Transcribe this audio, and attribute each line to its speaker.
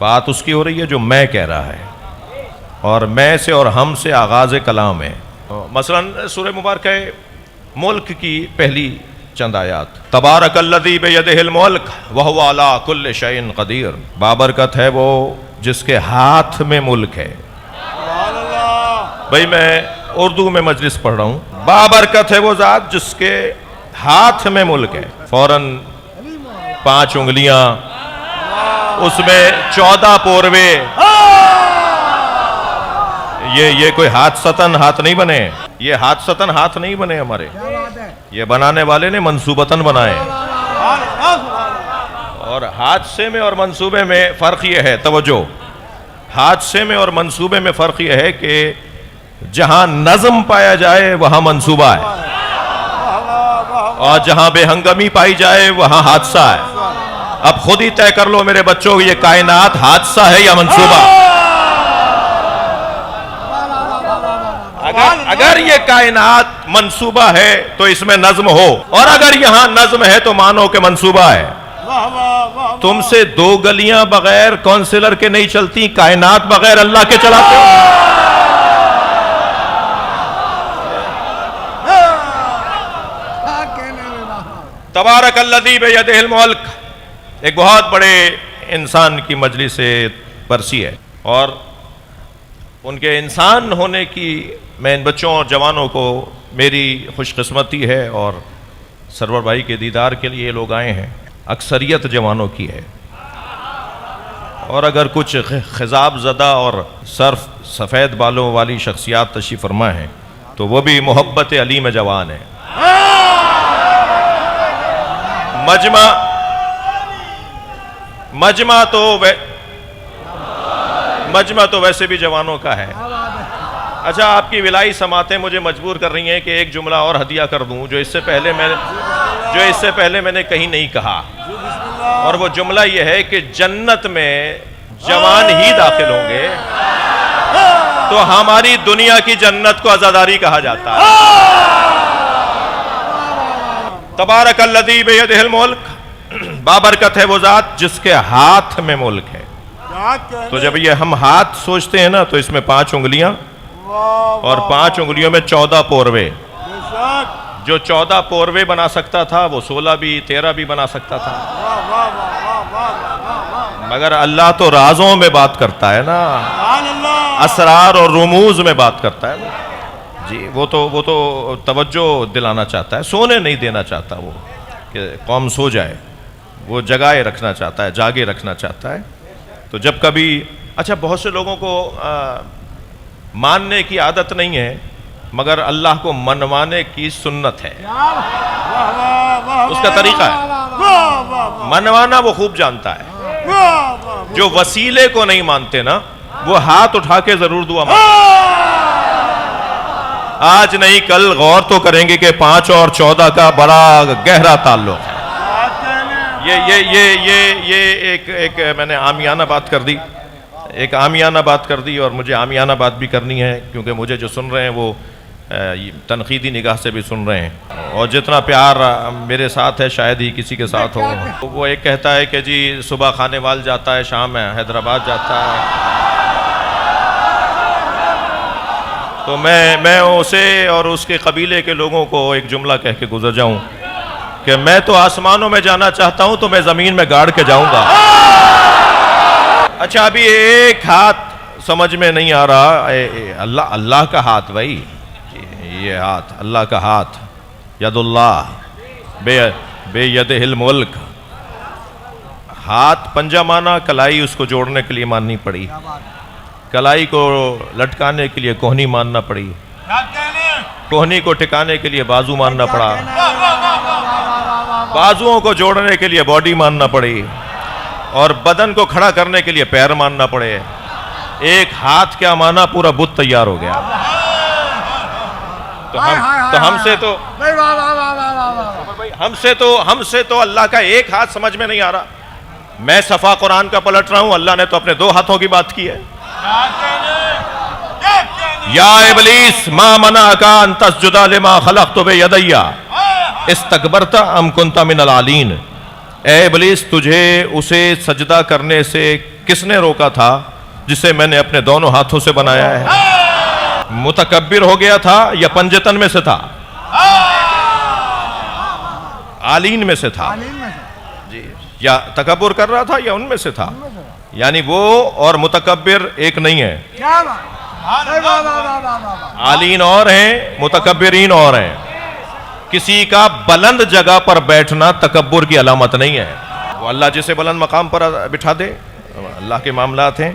Speaker 1: بات اس کی ہو رہی ہے جو میں کہہ رہا ہے، اور میں سے اور ہم سے آغاز کلام ہے۔ مثلا سورہ مبارکہ ملک کی پہلی چند آیات، تبارک الذی بیدہ الملک وہو علی کل شیء قدیر، بابرکت ہے وہ جس کے ہاتھ میں ملک ہے۔ بھئی میں اردو میں مجلس پڑھ رہا ہوں، بابرکت ہے وہ ذات جس کے ہاتھ میں ملک ہے۔ فوراً 5 انگلیاں، اس میں 14 پوروے، یہ کوئی حادثتاً ہاتھ نہیں بنے، یہ حادثتاً ہاتھ نہیں بنے ہمارے، یہ بنانے والے نے منصوبتاً بنائے۔ اور حادثے میں اور منصوبے میں فرق یہ ہے، توجہ، حادثے میں اور منصوبے میں فرق یہ ہے کہ جہاں نظم پایا جائے وہاں منصوبہ ہے، اور جہاں بے ہنگمی پائی جائے وہاں حادثہ ہے۔ اب خود ہی طے کر لو میرے بچوں، یہ کائنات حادثہ ہے یا منصوبہ؟ اگر یہ کائنات منصوبہ ہے تو اس میں نظم ہو، اور اگر یہاں نظم ہے تو مانو کہ منصوبہ ہے۔ تم سے 2 گلیاں بغیر کونسلر کے نہیں چلتی، کائنات بغیر اللہ کے چلاتے ہو۔ تبارک الذی بیدہ الملک ایک بہت بڑے انسان کی مجلس برسی ہے، اور ان کے انسان ہونے کی میں ان بچوں اور جوانوں کو میری خوش قسمتی ہے، اور سرور بھائی کے دیدار کے لیے یہ لوگ آئے ہیں، اکثریت جوانوں کی ہے، اور اگر کچھ خضاب زدہ اور صرف سفید بالوں والی شخصیات تشریف فرما ہیں تو وہ بھی محبت علی میں جوان ہیں۔ مجمع تو ویسے بھی جوانوں کا ہے۔ اچھا، آپ کی ولائی سماعتیں مجھے مجبور کر رہی ہیں کہ ایک جملہ اور ہدیہ کر دوں جو اس سے پہلے میں نے کہیں نہیں کہا، اور وہ جملہ یہ ہے کہ جنت میں جوان ہی داخل ہوں گے، تو ہماری دنیا کی جنت کو عزاداری کہا جاتا ہے۔ تبارک الذی بیدہ الملک، بابرکت ہے وہ ذات جس کے ہاتھ میں ملک ہے۔ تو جب یہ ہم ہاتھ سوچتے ہیں نا تو اس میں 5 انگلیاں، اور 5 انگلیوں میں 14 پوروے۔ جو 14 پوروے بنا سکتا تھا وہ 16 بھی 13 بھی بنا سکتا تھا، مگر اللہ تو رازوں میں بات کرتا ہے نا، اسرار اور رموز میں بات کرتا ہے نا جی۔ وہ تو توجہ دلانا چاہتا ہے، سونے نہیں دینا چاہتا وہ کہ قوم سو جائے، وہ جگائے رکھنا چاہتا ہے، جاگے رکھنا چاہتا ہے۔ تو جب کبھی اچھا، بہت سے لوگوں کو ماننے کی عادت نہیں ہے، مگر اللہ کو منوانے کی سنت ہے، اس کا طریقہ ہے منوانا، وہ خوب جانتا ہے۔ جو وسیلے کو نہیں مانتے نا وہ ہاتھ اٹھا کے ضرور دعا مانتے۔ آج نہیں کل غور تو کریں گے کہ 5 اور 14 کا بڑا گہرا تعلق ہے۔ یہ ایک میں نے عامیانہ بات کر دی، اور مجھے عامیانہ بات بھی کرنی ہے، کیونکہ مجھے جو سن رہے ہیں وہ تنقیدی نگاہ سے بھی سن رہے ہیں، اور جتنا پیار میرے ساتھ ہے شاید ہی کسی کے ساتھ ہو۔ وہ ایک کہتا ہے کہ جی صبح کھانے وال جاتا ہے، شام حیدرآباد جاتا ہے، تو میں اسے اور اس کے قبیلے کے لوگوں کو ایک جملہ کہہ کے گزر جاؤں کہ میں تو آسمانوں میں جانا چاہتا ہوں تو میں زمین میں گاڑ کے جاؤں گا۔ اچھا، ابھی ایک ہاتھ سمجھ میں نہیں آ رہا، اللہ کا ہاتھ، بھائی یہ ہاتھ اللہ کا ہاتھ، ید اللہ بیدہ الملک، ہاتھ پنجہ مانا، کلائی اس کو جوڑنے کے لیے ماننی پڑی، کلائی کو لٹکانے کے لیے کوہنی ماننا پڑی، کوہنی کو ٹکانے کے لیے بازو ماننا پڑا، بازوؤں کو جوڑنے کے لیے باڈی ماننا پڑی، اور بدن کو کھڑا کرنے کے لیے پیر ماننا پڑے۔ ایک ہاتھ کیا مانا، پورا بت تیار ہو گیا۔ ہم سے تو اللہ کا ایک ہاتھ سمجھ میں نہیں آ رہا۔ میں صفحہ قرآن کا پلٹ رہا ہوں، اللہ نے تو اپنے 2 ہاتھوں کی بات کی ہے۔ یا ابلیس ما منعک ان تسجد لما خلقت بیدی استکبرت ام کنت من العالین، اے ابلیس تجھے اسے سجدہ کرنے سے کس نے روکا تھا؟ جسے میں نے اپنے دونوں ہاتھوں سے بنایا ہے. متکبر ہو گیا تھا یا پنجتن میں سے تھا؟ عالین میں سے تھا. جی. یا تکبر کر رہا تھا یا ان میں سے تھا؟ یعنی وہ اور متکبر ایک نہیں ہے. عالین اور ہیں، متکبرین اور ہیں. کسی کا بلند جگہ پر بیٹھنا تکبر کی علامت نہیں ہے. وہ اللہ جسے بلند مقام پر بٹھا دے، اللہ کے معاملات ہیں.